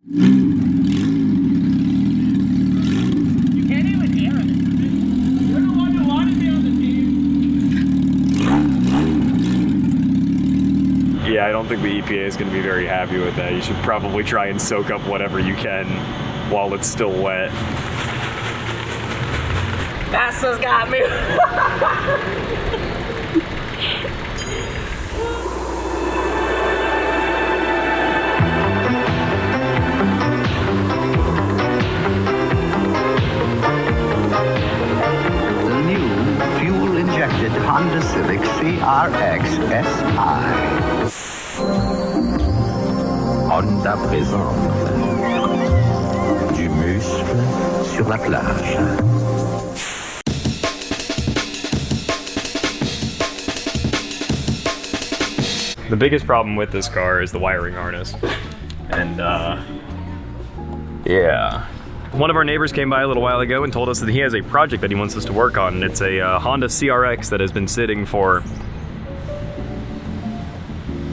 You can't even hear it. You're the one who wanted me on the team. Yeah, I don't think the EPA is going to be very happy with that. You should probably try and soak up whatever you can while it's still wet. NASA's got me. The new fuel-injected Honda CRX Si. Honda présente du muscle sur la plage. The biggest problem with this car is the wiring harness. And yeah. One of our neighbors came by a little while ago and told us that he has a project that he wants us to work on. It's a Honda CRX that has been sitting for...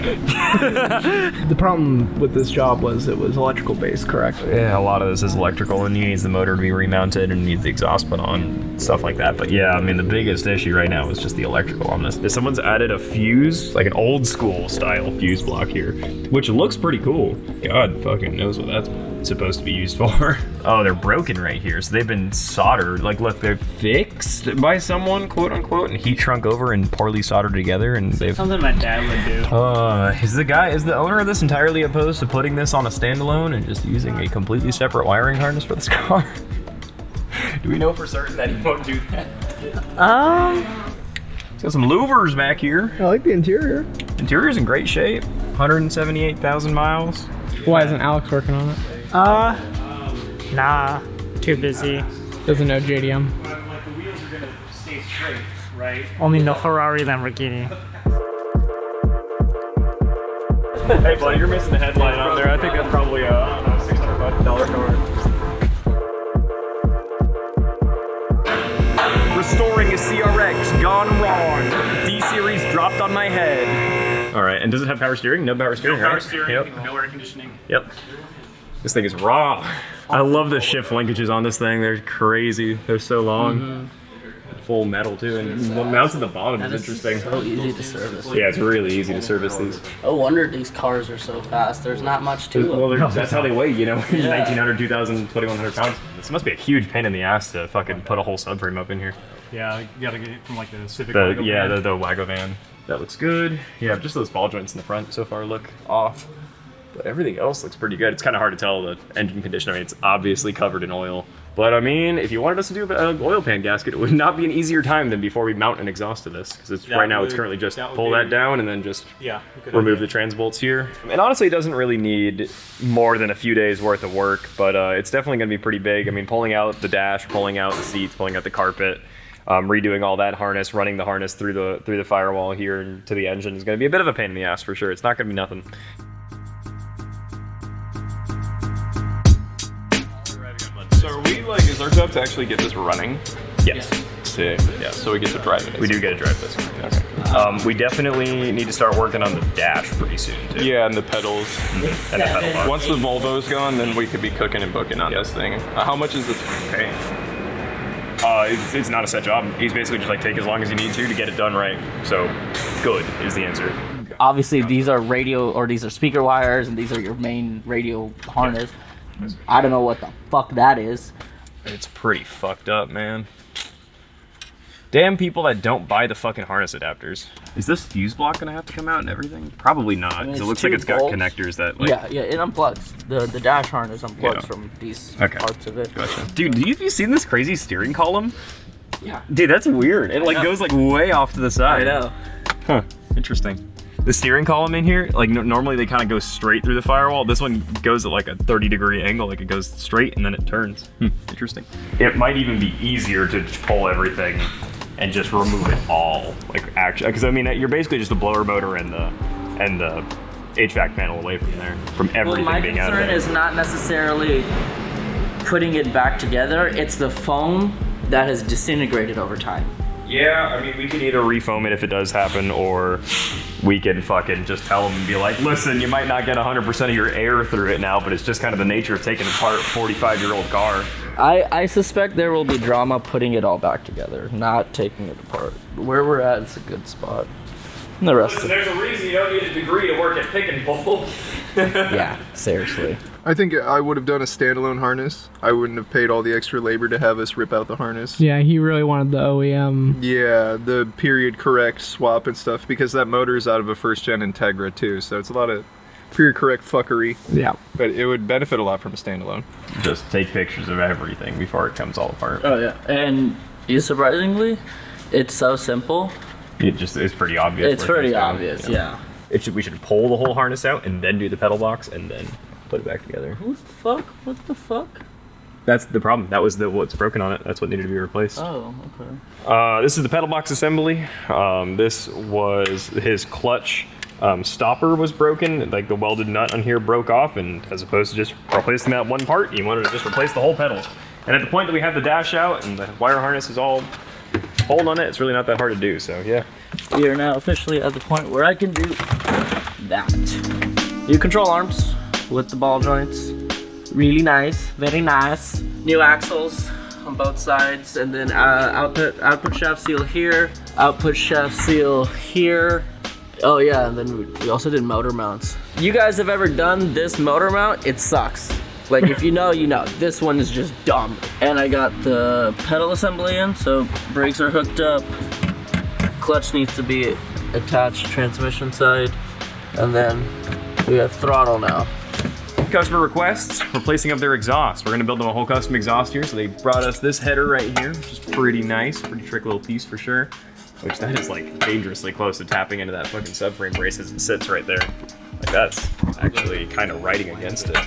The problem with this job was it was electrical based, correct? Yeah, a lot of this is electrical and he needs the motor to be remounted and needs the exhaust put on, stuff like that. But yeah, I mean, the biggest issue right now is just the electrical on this. Someone's added a fuse, like an old school style fuse block here, which looks pretty cool. God fucking knows what that's supposed to be used for. Oh, they're broken right here. So they've been soldered. Like, look, they're fixed by someone, quote unquote, and heat shrunk over and poorly soldered together, and they've... Something my dad would do. Is the owner of this entirely opposed to putting this on a standalone and just using a completely separate wiring harness for this car? Do we know for certain that he won't do that? It's got some louvers back here. I like the interior. Interior's in great shape. 178,000 miles. Why isn't Alex working on it? Nah, too busy. Doesn't know JDM. Like the wheels are gonna stay straight, right? Only no Ferrari, Lamborghini. Hey buddy, you're missing the headlight on there. I think that's probably a $600 car. Restoring a CRX gone wrong. D-Series dropped on my head. All right, and does it have power steering? No power steering, No power right? steering, Yep. no air conditioning. Yep. This thing is raw. I love the shift linkages on this thing. They're crazy. They're so long. Full metal too, and what mounts at the bottom is interesting. So easy to service. Yeah, it's really easy to service these. No wonder these cars are so fast. There's not much to them. Well, that's how they weigh, you know, 1,900, 2,000, 2,100 pounds. This must be a huge pain in the ass to fucking put a whole subframe up in here. Yeah, you gotta get it from like the Civic. The Wago van. That looks good. Yeah, just those ball joints in the front so far look off. But everything else looks pretty good. It's kind of hard to tell the engine condition. I mean, it's obviously covered in oil. But I mean, if you wanted us to do an oil pan gasket, it would not be an easier time than before we mount an exhaust to this. Because right now it's currently just pull that down and then just remove the trans bolts here. And honestly, it doesn't really need more than a few days worth of work, but it's definitely going to be pretty big. I mean, pulling out the dash, pulling out the seats, pulling out the carpet, redoing all that harness, running the harness through the firewall here and to the engine is going to be a bit of a pain in the ass for sure. It's not going to be nothing. So are we like, is our job to actually get this running? Yes. Sick. Yeah, so we get to drive it. We do get to drive this. Okay. We definitely need to start working on the dash pretty soon too. Yeah, and the pedals. And the pedal bar. Once the Volvo's gone, then we could be cooking and booking on this thing. How much is this paying? It's not a set job. He's basically just like, take as long as you need to get it done right. So, good is the answer. Obviously, these are radio, or these are speaker wires, and these are your main radio harness. I don't know what the fuck that is. It's pretty fucked up, man. Damn people that don't buy the fucking harness adapters. Is this fuse block gonna have to come out and everything? Probably not, because it looks like it's got connectors that like... Yeah, it unplugs. The dash harness unplugs from these parts of it. Gotcha. Dude, have you seen this crazy steering column? Yeah. Dude, that's weird. It like goes like way off to the side. I know. Huh, interesting. The steering column in here, like normally they kind of go straight through the firewall. This one goes at like a 30-degree angle, like it goes straight and then it turns. Interesting. It might even be easier to pull everything and just remove it all, like actually, because I mean you're basically just a blower motor and the HVAC panel away from there, from everything being out of there. My concern is not necessarily putting it back together. It's the foam that has disintegrated over time. Yeah, I mean, we can either refoam it if it does happen, or we can fucking just tell them and be like, listen, you might not get 100% of your air through it now, but it's just kind of the nature of taking apart a 45-year-old car. I suspect there will be drama putting it all back together, not taking it apart. Where we're at is a good spot. And the rest Listen, there's a reason you don't need a degree to work at Pick and Pull. yeah, seriously. I think I would have done a standalone harness. I wouldn't have paid all the extra labor to have us rip out the harness. Yeah, he really wanted the OEM. Yeah, the period correct swap and stuff, because that motor is out of a first gen Integra too, so it's a lot of period correct fuckery. Yeah. But it would benefit a lot from a standalone. Just take pictures of everything before it comes all apart. Oh yeah, and surprisingly, it's so simple. It's pretty obvious. It's pretty obvious, yeah. We should pull the whole harness out and then do the pedal box and then put it back together. What the fuck? What the fuck? That's the problem. That was what's broken on it. That's what needed to be replaced. Oh, okay. This is the pedal box assembly. This was his clutch stopper was broken. Like the welded nut on here broke off, and as opposed to just replacing that one part, he wanted to just replace the whole pedal. And at the point that we have the dash out and the wire harness is all holding on it, it's really not that hard to do. So yeah. We are now officially at the point where I can do that. New control arms with the ball joints. Really nice, very nice. New axles on both sides, and then output shaft seal here, output shaft seal here. Oh yeah, and then we also did motor mounts. You guys have ever done this motor mount? It sucks. Like if you know, you know. This one is just dumb. And I got the pedal assembly in, so brakes are hooked up. Clutch needs to be attached, transmission side, and then we have throttle now. Customer requests, replacing of their exhaust. We're gonna build them a whole custom exhaust here, so they brought us this header right here, which is pretty nice, pretty trick little piece for sure. Which that is like dangerously close to tapping into that fucking subframe brace as it sits right there. Like that's actually kind of riding against it.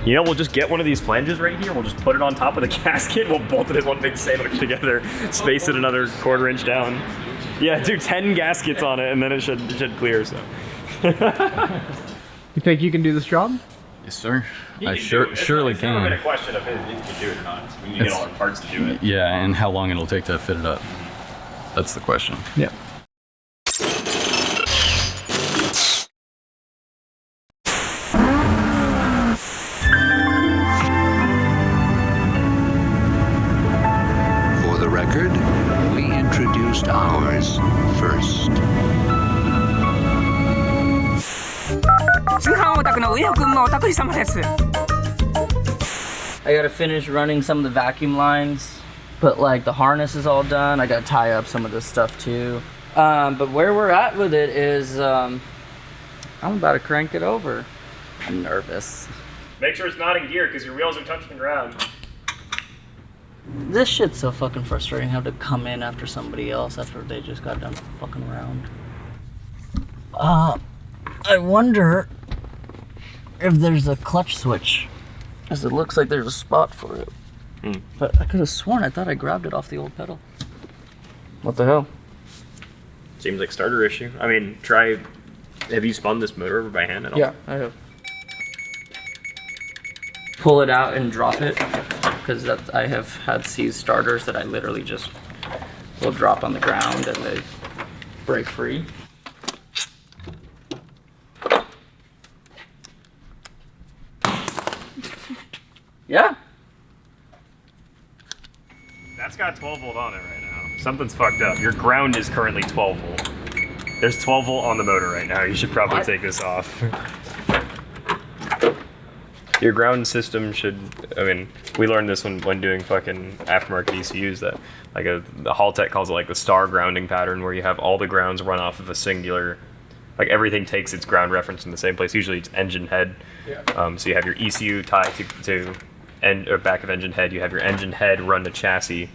You know, we'll just get one of these flanges right here, we'll just put it on top of the gasket, we'll bolt it as one big sandwich together, space it another 1/4 inch down. Yeah, do 10 gaskets on it and then it should clear, so. You think you can do this job? Yes, sir. I surely it's never can. been a question of if you can do it or not. We need to get all our parts to do it. Yeah, and how long it'll take to fit it up. That's the question. Yeah. For the record, we introduced ours first. 通販オタクのウヨ君もお得意様です。 I gotta finish running some of the vacuum lines, but like the harness is all done. I gotta tie up some of this stuff too. But where we're at with it is, I'm about to crank it over. I'm nervous. Make sure it's not in gear because your wheels are touching the ground. This shit's so fucking frustrating. Have to come in after somebody else after they just got done fucking around. I wonder if there's a clutch switch, because it looks like there's a spot for it. But I could have sworn I thought I grabbed it off the old pedal. What the hell? Seems like starter issue. I mean, have you spun this motor over by hand at all? Yeah, I have. Pull it out and drop it, because I have had seized starters that I literally just will drop on the ground and they break free. Yeah. That's got 12 volt on it right now. Something's fucked up. Your ground is currently 12 volt. There's 12 volt on the motor right now. You should probably take this off. Your ground system should, I mean, we learned this when doing fucking aftermarket ECUs, that like the Haltech calls it like the star grounding pattern, where you have all the grounds run off of a singular, like everything takes its ground reference in the same place. Usually it's engine head. Yeah. So you have your ECU tied to or back of engine head. You have your engine head run to chassis,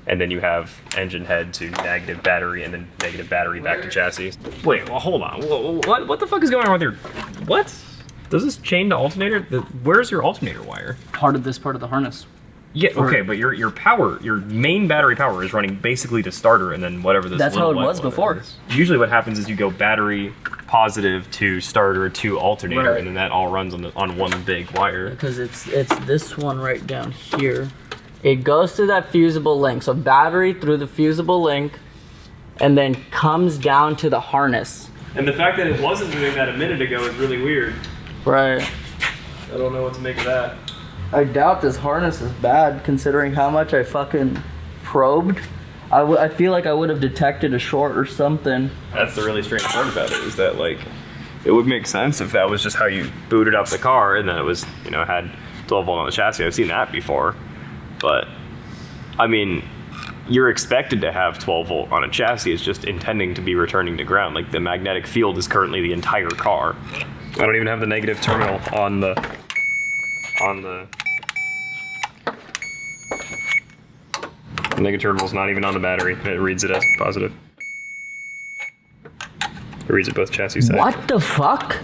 and then you have engine head to negative battery, and then negative battery back to chassis. Wait, well, hold on. What the fuck is going on with your, what? Does this chain to alternator? Where's your alternator wire? Part of the harness. Yeah, okay, but your power, your main battery power is running basically to starter, and then whatever this. That's how it was before. Usually, what happens is you go battery positive to starter to alternator, Right. and then that all runs on one big wire. Because it's this one right down here. It goes through that fusible link. So battery through the fusible link and then comes down to the harness. And the fact that it wasn't doing that a minute ago is really weird. Right. I don't know what to make of that. I doubt this harness is bad considering how much I fucking probed. I feel like I would have detected a short or something. That's the really strange part about it, is that like, it would make sense if that was just how you booted up the car and then it was, you know, had 12 volt on the chassis. I've seen that before. But, I mean, you're expected to have 12 volt on a chassis. It's just intending to be returning to ground. Like, the magnetic field is currently the entire car. I don't even have the negative terminal on the negative terminal's not even on the battery. It reads it as positive. It reads it both chassis sides. What the fuck?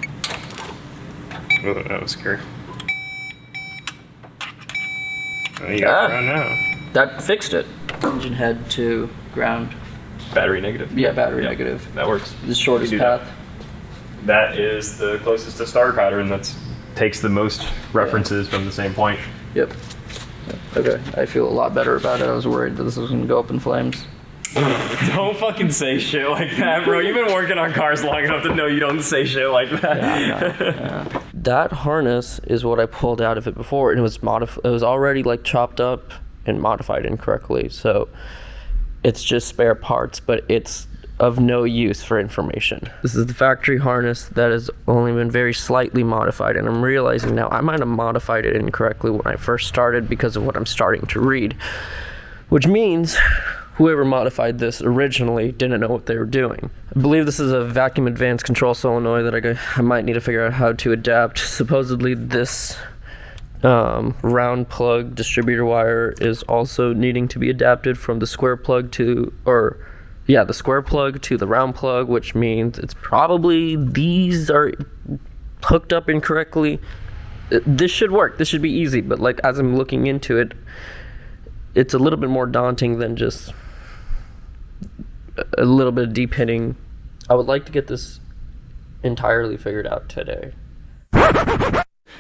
Oh, that was scary. Oh, you got ground now. That fixed it. Engine head to ground. Battery negative. Yeah, battery negative. That works. The shortest You do that. path. That is the closest to star pattern. That takes the most references from the same point. Yep. Okay, I feel a lot better about it. I was worried that this was gonna go up in flames. Don't fucking say shit like that, bro. You've been working on cars long enough to know you don't say shit like that. Yeah. That harness is what I pulled out of it before, and it was it was already like chopped up and modified incorrectly. So it's just spare parts, but it's of no use for information. This is the factory harness that has only been very slightly modified, and I'm realizing now I might have modified it incorrectly when I first started because of what I'm starting to read, which means whoever modified this originally didn't know what they were doing. I believe this is a vacuum advanced control solenoid that I might need to figure out how to adapt. Supposedly this round plug distributor wire is also needing to be adapted from the square plug to, the square plug to the round plug, which means it's probably these are hooked up incorrectly. This should work. This should be easy, but like as I'm looking into it, it's a little bit more daunting than just a little bit of deep hitting. I would like to get this entirely figured out today.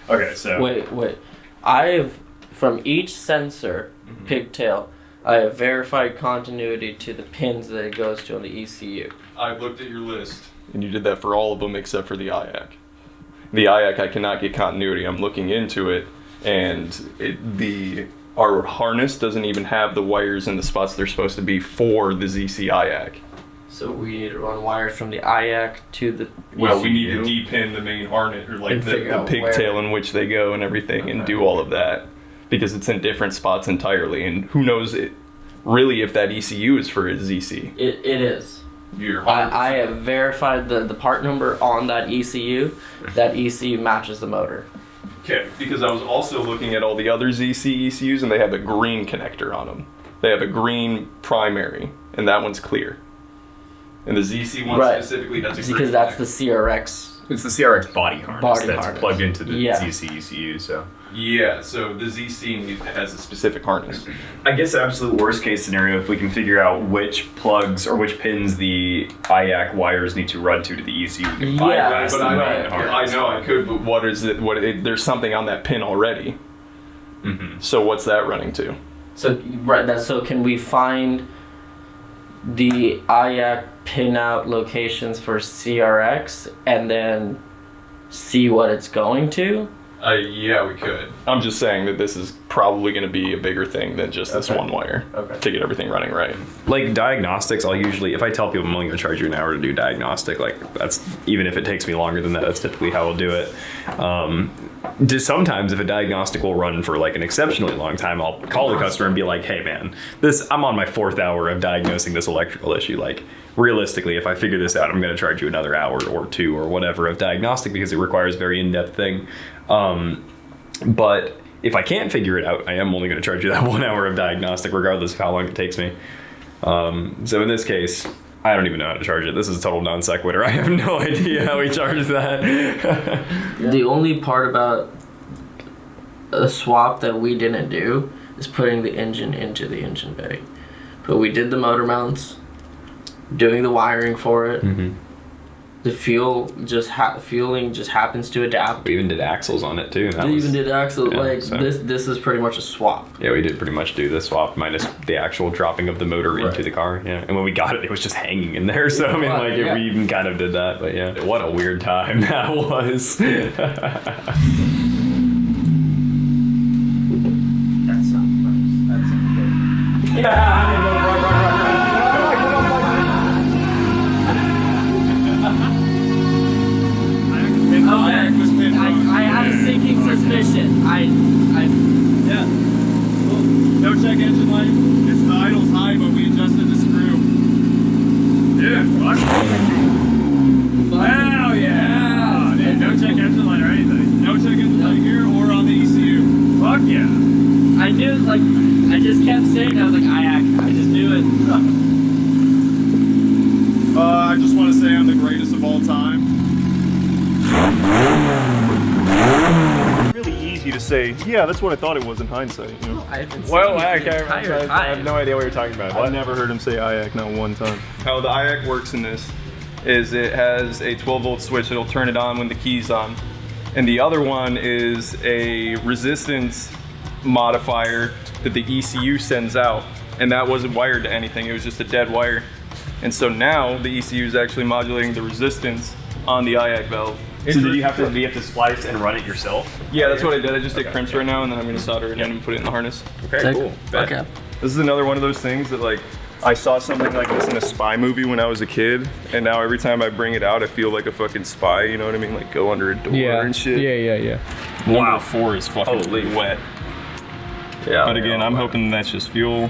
Okay, so Wait. I've, from each sensor, pigtail, I have verified continuity to the pins that it goes to on the ECU. I looked at your list, and you did that for all of them except for the IAC. The IAC, I cannot get continuity. I'm looking into it, and our harness doesn't even have the wires in the spots they're supposed to be for the ZC IAC. So we need to run wires from the IAC to the Well, ECU. we need to depin the main harness, or like And figure the out pigtail where. in which they go and everything, and do all of that. Because it's in different spots entirely, and who knows really if that ECU is for a ZC. It is. You're I have verified the part number on that ECU. That ECU matches the motor. Okay, because I was also looking at all the other ZC ECUs, and they have a green connector on them. They have a green primary, and that one's clear. And the ZC one specifically has a green because that's the connector. CRX. it's the CRX body harness Body that's harness. plugged into the Yeah. ZC ECU, so. Yeah, so the ZC has a specific harness. I guess absolute worst case scenario, if we can figure out which plugs or which pins the IAC wires need to run to the ECU, we can bypass But the I main know, harness. I could, but what is it? There's something on that pin already. Mm-hmm. So what's that running to? So so can we find the IAC pinout locations for CRX and then see what it's going to? Yeah, we could. I'm just saying that this is probably going to be a bigger thing than just this one wire to get everything running right. Like diagnostics, I'll usually, if I tell people I'm only going to charge you an hour to do diagnostic, like that's, even if it takes me longer than that, that's typically how I'll do it. Just sometimes if a diagnostic will run for like an exceptionally long time, I'll call the customer and be like, hey man, I'm on my 4th hour of diagnosing this electrical issue. Like realistically, if I figure this out, I'm going to charge you another hour or 2 or whatever of diagnostic because it requires a very in-depth thing. But if I can't figure it out, I am only going to charge you that 1 hour of diagnostic regardless of how long it takes me. So in this case, I don't even know how to charge it. This is a total non sequitur. I have no idea how we charge that. The only part about a swap that we didn't do is putting the engine into the engine bay. But we did the motor mounts, doing the wiring for it. The fueling just happens to adapt. We even did axles on it too. We even did axles. Yeah, like so- this is pretty much a swap. Yeah, we did pretty much do the swap minus the actual dropping of the motor into the car. Yeah, and when we got it, it was just hanging in there. So I mean, like yeah. we even kind of did that. But yeah, what a weird time that was. That's not nice. That's important. I have a sinking suspicion. Yeah. Cool. No check engine light. It's the idle's high, but we adjusted the screw. Yeah. Wow, yeah. Dude, no check engine light or anything. No check engine light here or on the ECU. Fuck yeah. I knew, like, I just kept saying, I was like, I just knew it. I just want to say I'm the greatest of all time. Really easy to say, yeah, that's what I thought it was in hindsight. You know? I haven't Well, seen I it the entire time. have no idea what you're talking about. I've never heard him say IAC, not one time. How the IAC works in this is it has a 12-volt switch that'll turn it on when the key's on. And the other one is a resistance modifier that the ECU sends out. And that wasn't wired to anything, it was just a dead wire. And so now the ECU is actually modulating the resistance on the IAC valve. So do you have to splice and run it yourself? Yeah, that's what I did. I just did crimps right now, and then I'm going to solder it in and put it in the harness. Okay, cool. Okay. This is another one of those things that, like, I saw something like this in a spy movie when I was a kid, and now every time I bring it out, I feel like a fucking spy, you know what I mean? Like, go under a door and shit. Yeah. Wow. 4 is fucking wet. Yeah. But again, I'm hoping that's just fuel.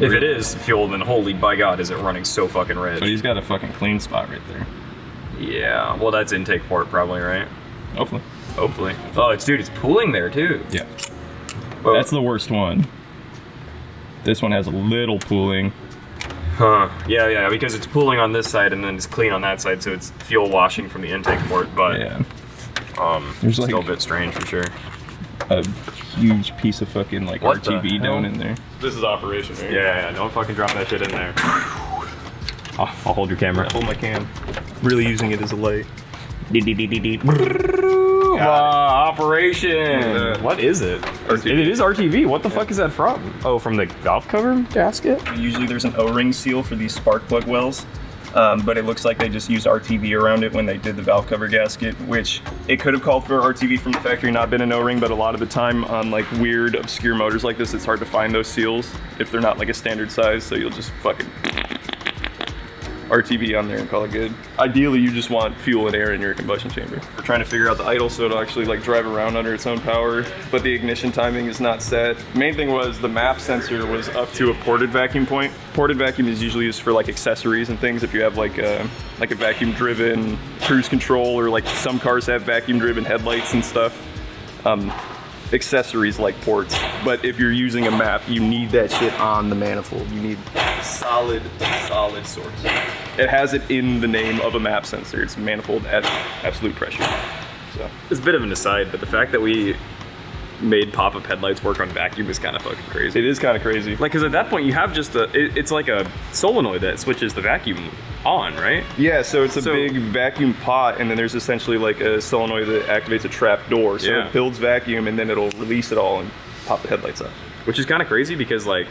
If it is fuel, then holy by God, is it running so fucking red? But he's got a fucking clean spot right there. Yeah, well that's intake port probably, right? Hopefully. Hopefully. Oh, it's pooling there too. Yeah. Whoa. That's the worst one. This one has a little pooling. Huh. Yeah, because it's pooling on this side and then it's clean on that side, so it's fuel washing from the intake port, but Yeah. There's like- still a bit strange for sure. A huge piece of fucking, like, What the RTV hell? down in there. This is operation, right? Yeah, don't fucking drop that shit in there. I'll hold your camera. Hold my cam. Really using it as a light. Operation! What is it? RTV. It is RTV. What the fuck is that from? Oh, from the valve cover gasket? Usually there's an O-ring seal for these spark plug wells, but it looks like they just used RTV around it when they did the valve cover gasket, which it could have called for RTV from the factory, not been an O-ring, but a lot of the time on like weird, obscure motors like this, it's hard to find those seals if they're not like a standard size, so you'll just fucking RTV on there and call it good. Ideally, you just want fuel and air in your combustion chamber. We're trying to figure out the idle so it'll actually like drive around under its own power, but the ignition timing is not set. Main thing was the map sensor was up to a ported vacuum point. Ported vacuum is usually used for like accessories and things. If you have like a vacuum driven cruise control, or like some cars have vacuum driven headlights and stuff. Accessories like ports, but if you're using a map, you need that shit on the manifold. You need solid source. It has it in the name of a map sensor. It's manifold at absolute pressure. So It's a bit of an aside, but the fact that we made pop-up headlights work on vacuum is kind of fucking crazy. it is kind of crazy. Like, because at that point you have just it's like a solenoid that switches the vacuum on, right? Yeah, so it's a So- big vacuum pot, and then there's essentially like a solenoid that activates a trap door. So Yeah. it builds vacuum, and then it'll release it all and pop the headlights up. Which is kind of crazy because, like,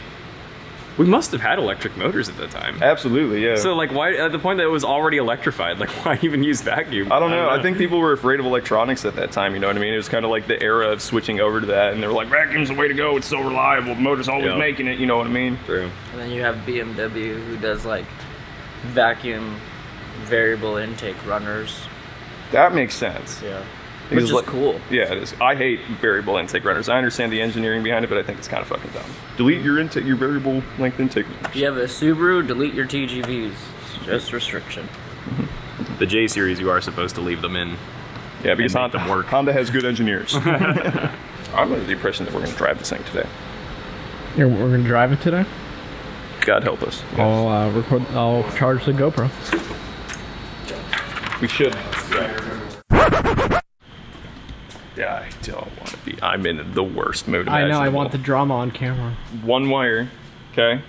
we must have had electric motors at that time. Absolutely, yeah. So, like, why, at the point that it was already electrified, like, why even use vacuum? I don't know. I think people were afraid of electronics at that time, you know what I mean? It was kind of like the era of switching over to that, and they were like, vacuum's the way to go, it's so reliable, the motor's always Yeah. making it, you know what I mean? True. And then you have BMW who does like vacuum variable intake runners. That makes sense. Yeah. Because, Which is like, cool. Yeah, it is. I hate variable intake runners. I understand the engineering behind it, but I think it's kind of fucking dumb. Delete your variable length intake runners. If you have a Subaru, delete your TGVs. Just restriction. The J series, you are supposed to leave them in. Yeah, because make them work. Honda has good engineers. I'm under the impression that we're going to drive this thing today. We're gonna drive it today. God help us. I'll record. I'll charge the GoPro. We should. Yeah, I don't want to be. I'm in the worst mood. I know. I imaginable. want the drama on camera. One wire. Okay.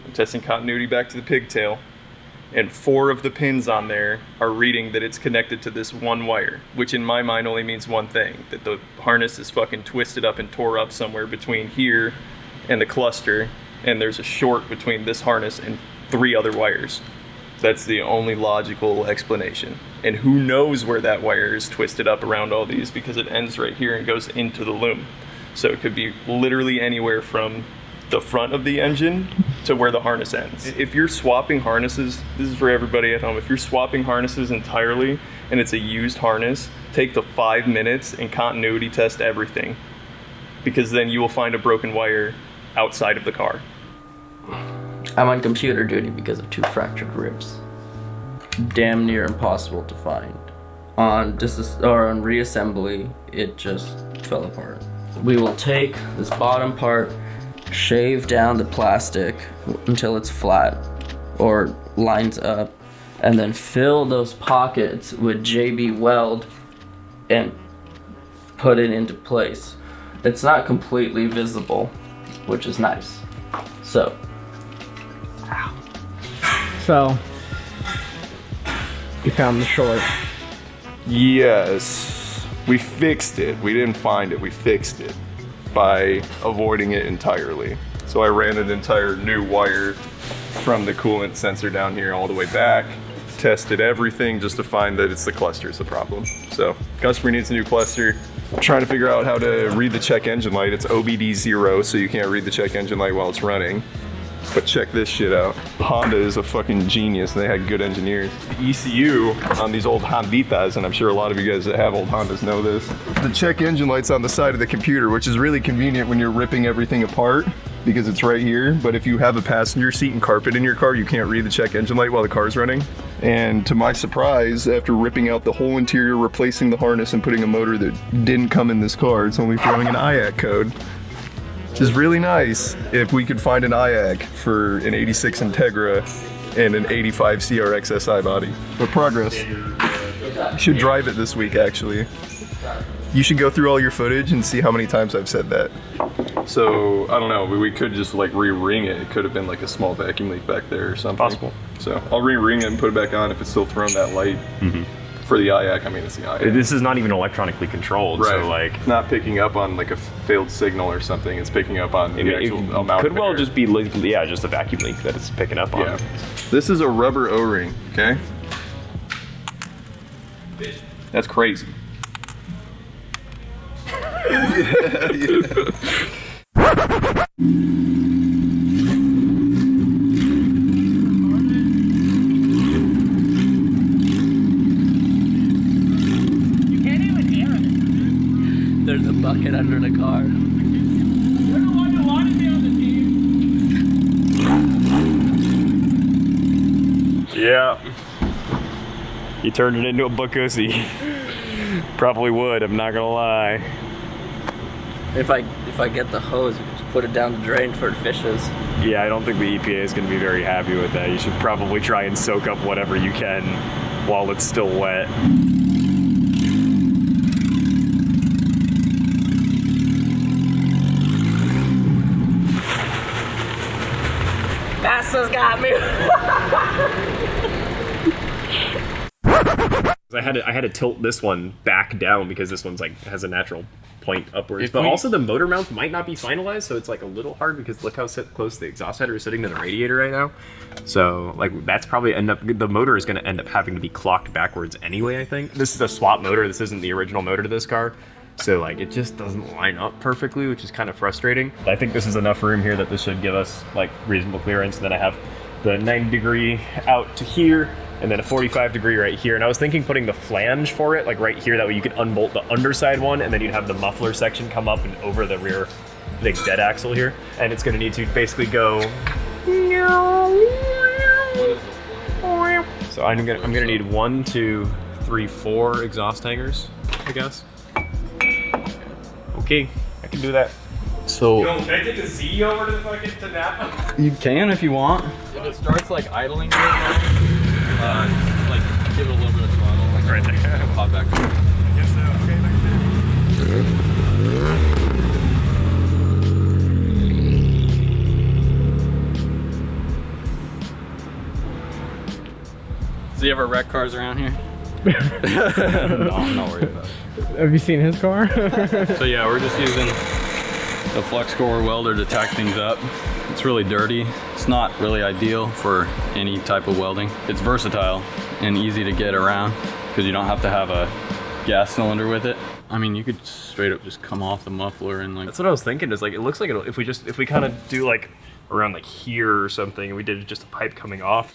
I'm testing continuity back to the pigtail. and 4 of the pins on there are reading that it's connected to this one wire, which in my mind only means one thing, that the harness is fucking twisted up and tore up somewhere between here and the cluster, and there's a short between this harness and 3 other wires. That's the only logical explanation. And who knows where that wire is twisted up around all these, because it ends right here and goes into the loom. So it could be literally anywhere from the front of the engine to where the harness ends. If you're swapping harnesses, this is for everybody at home, if you're swapping harnesses entirely and it's a used harness, take the 5 minutes and continuity test everything, because then you will find a broken wire outside of the car. I'm on computer duty because of 2 fractured ribs. Damn near impossible to find. On reassembly, it just fell apart. We will take this bottom part, shave down the plastic until it's flat or lines up, and then fill those pockets with JB Weld and put it into place. It's not completely visible, which is nice. So, you found the short. Yes, we fixed it. We didn't find it, we fixed it by avoiding it entirely. So I ran an entire new wire from the coolant sensor down here all the way back, tested everything just to find that it's the cluster's the problem. So customer needs a new cluster. I'm trying to figure out how to read the check engine light. It's OBD 0, so you can't read the check engine light while it's running. But check this shit out. Honda is a fucking genius, and they had good engineers. The ECU on these old Honditas, and I'm sure a lot of you guys that have old Hondas know this, the check engine light's on the side of the computer, which is really convenient when you're ripping everything apart, because it's right here. But if you have a passenger seat and carpet in your car, you can't read the check engine light while the car's running. And to my surprise, after ripping out the whole interior, replacing the harness, and putting a motor that didn't come in this car, it's only throwing an IAC code. Which is really nice. If we could find an IAC for an 86 Integra and an 85 CRX Si body. But progress. You should drive it this week, actually. You should go through all your footage and see how many times I've said that. So, I don't know, we could just like re-ring it. It could have been like a small vacuum leak back there or something. Possible. So, I'll re-ring it and put it back on if it's still throwing that light. For the IAC, I mean, it's the IAC. This is not even electronically controlled, right. So like... Not picking up on like a failed signal or something, it's picking up on the actual amount could of well air. just be, yeah, just a vacuum leak that it's picking up on. Yeah. This is a rubber O-ring, okay? That's crazy. there's a bucket under the car. You're the one who wanted me on the team. Yeah. You turned it into a bukusi. Probably would, I'm not gonna lie. If I get the hose, just put it down the drain for the fishes. Yeah, I don't think the EPA is gonna be very happy with that. You should probably try and soak up whatever you can while it's still wet. NASA's got me. I had to tilt this one back down because this one's like has a natural point upwards. But we- also the motor mounts might not be finalized, so it's like a little hard because look how close the exhaust header is sitting to the radiator right now. So like that's probably the motor is going to end up having to be clocked backwards anyway. I think this is a swap motor. This isn't the original motor to this car. So like it just doesn't line up perfectly, which is kind of frustrating. I think this is enough room here that this should give us like reasonable clearance. And then I have the 90-degree out to here, and then a 45-degree right here. And I was thinking putting the flange for it, like right here, that way you could unbolt the underside one, and then you'd have the muffler section come up and over the rear big dead axle here. And it's gonna need to basically go. So I'm gonna need 1, 2, 3, 4 exhaust hangers, I guess. Okay, I can do that. So Can I take a Z over to the fucking to Napa? You can if you want. if it starts like idling, like give it a little bit of throttle, like Right there. pop back. I guess so. Okay, ever wreck cars around here? No, I'm not worried about it. Have you seen his car? So yeah, we're just using the flux core welder to tack things up. It's really dirty. It's not really ideal for any type of welding. It's versatile and easy to get around because you don't have to have a gas cylinder with it. I mean, you could straight up just come off the muffler and like. That's what I was thinking. Is like it looks like if we kind of do like around like here or something, and we did just a pipe coming off.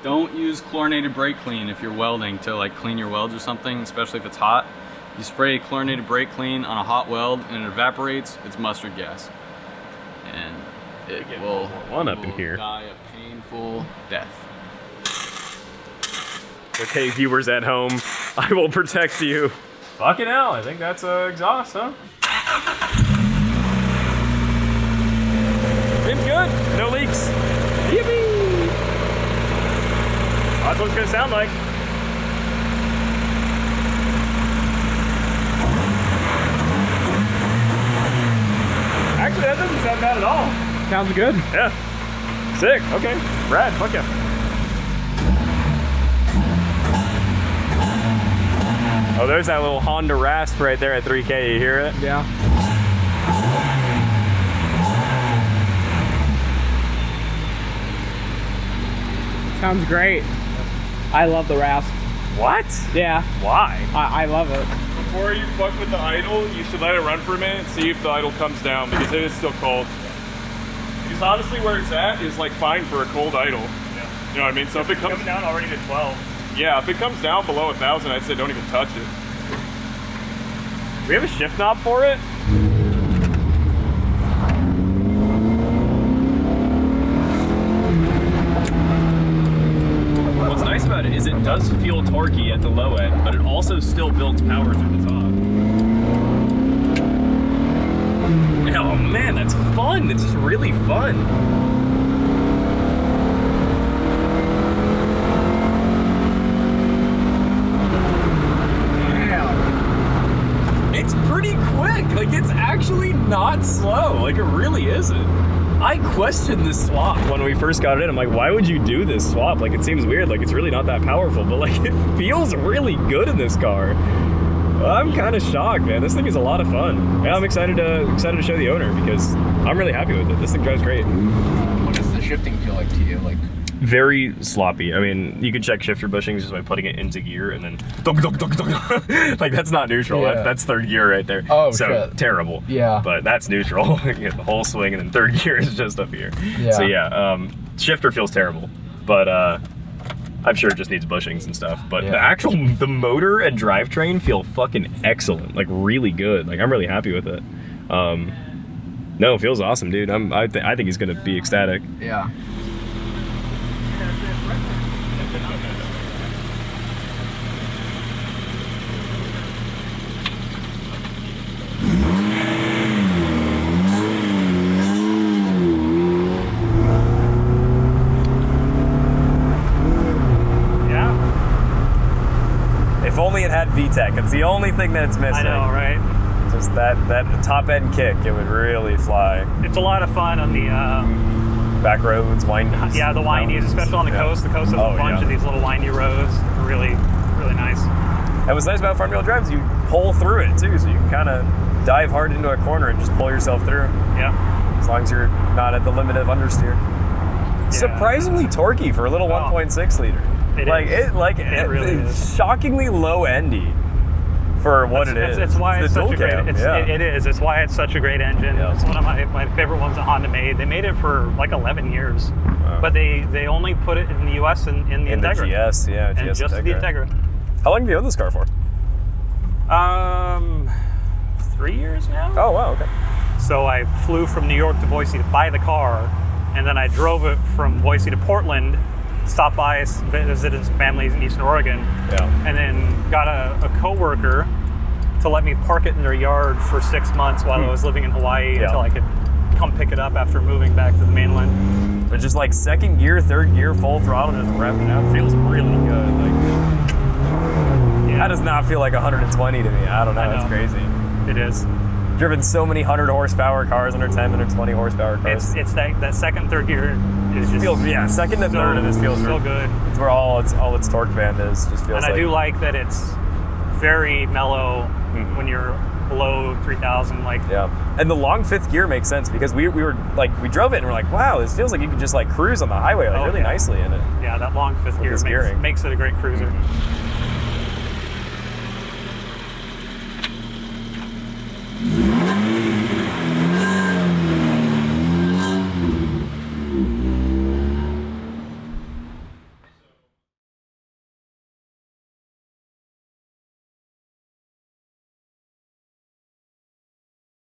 Don't use chlorinated brake clean if you're welding to like clean your welds or something, especially if it's hot. You spray chlorinated brake clean on a hot weld and it evaporates, it's mustard gas. And it will up in here. Die a painful death. Okay, viewers at home, I will protect you. Fucking hell, I think that's exhaust, huh? Seems good, no leaks. Yippee! That's what it's gonna sound like. Actually, that doesn't sound bad at all. Sounds good. Yeah. Sick. Okay. Rad. Fuck yeah. Oh, there's that little Honda rasp right there at 3K. You hear it? Yeah. Sounds great. I love the rasp. What? Yeah. Why? I love it. Before you fuck with the idle, you should let it run for a minute, see if the idle comes down, because it is still cold. Because honestly, where it's at is like fine for a cold idle. Yeah. You know what I mean? So if it comes Coming down already to 12. yeah, if it comes down below 1,000, I'd say don't even touch it. Do we have a shift knob for it? What's nice about it is it does feel torquey at the low end, but it also still builds power through the top. Oh man, that's fun. It's just really fun. It's pretty quick. Like, it's actually not slow. Like, it really isn't. I questioned this swap when we first got it in. I'm like, why would you do this swap? Like, it seems weird. Like, it's really not that powerful, but like, it feels really good in this car. I'm kind of shocked, man. This thing is a lot of fun. Yeah, I'm excited to show the owner because I'm really happy with it. This thing drives great. What does the shifting feel like to you? Like, very sloppy. I mean, you can check shifter bushings just by putting it into gear and then like that's not neutral. Yeah. That's third gear right there. Oh, so shit. Terrible. Yeah. But that's neutral. You get the whole swing and then third gear is just up here. Yeah. So yeah, shifter feels terrible, but I'm sure it just needs bushings and stuff. But Yeah. the motor and drivetrain feel fucking excellent. Like really good. Like I'm really happy with it. No, it feels awesome, dude. I think he's gonna be ecstatic. yeah. If only it had VTEC. It's the only thing that it's missing. I know, right? Just that top end kick, it would really fly. It's a lot of fun on the Back roads, windies. yeah, the windies, especially on the coast. The coast has a bunch of these little windy roads. Really, really nice. And what's nice about front wheel drive is you pull through it too, so you can kind of dive hard into a corner and just pull yourself through. Yeah. As long as you're not at the limit of understeer. Surprisingly torquey for a little 1.6 liter. It really is. Shockingly low endy for what it is. It's why it's the such a dual great. cam, It is. It's why it's such a great engine. Yeah. It's one of my favorite ones that Honda made. They made it for like 11 years, but they only put it in the U.S. in the Integra. The GS, yeah, and GS just the Integra. How long have you owned this car for? 3 years now. Oh wow, okay. So I flew from New York to Boise to buy the car, and then I drove it from Boise to Portland, stopped by, visited some families in Eastern Oregon, and then got a coworker to let me park it in their yard for 6 months while I was living in Hawaii until I could come pick it up after moving back to the mainland. But just like second gear, third gear, full throttle, just revving out, feels really good. Like that does not feel like 120 to me. I don't know. It's crazy. It is. driven so many 100 horsepower cars, under 10, under 20 horsepower cars. It's that second, third gear is just second to third of this feels so good. It's where all its torque band is. Just feels. And I do like that it's very mellow when you're below 3,000. Like and the long fifth gear makes sense because we were like we drove it and we're like, wow, this feels like you could just like cruise on the highway like really nicely in it. Yeah, that long fifth gear makes it a great cruiser.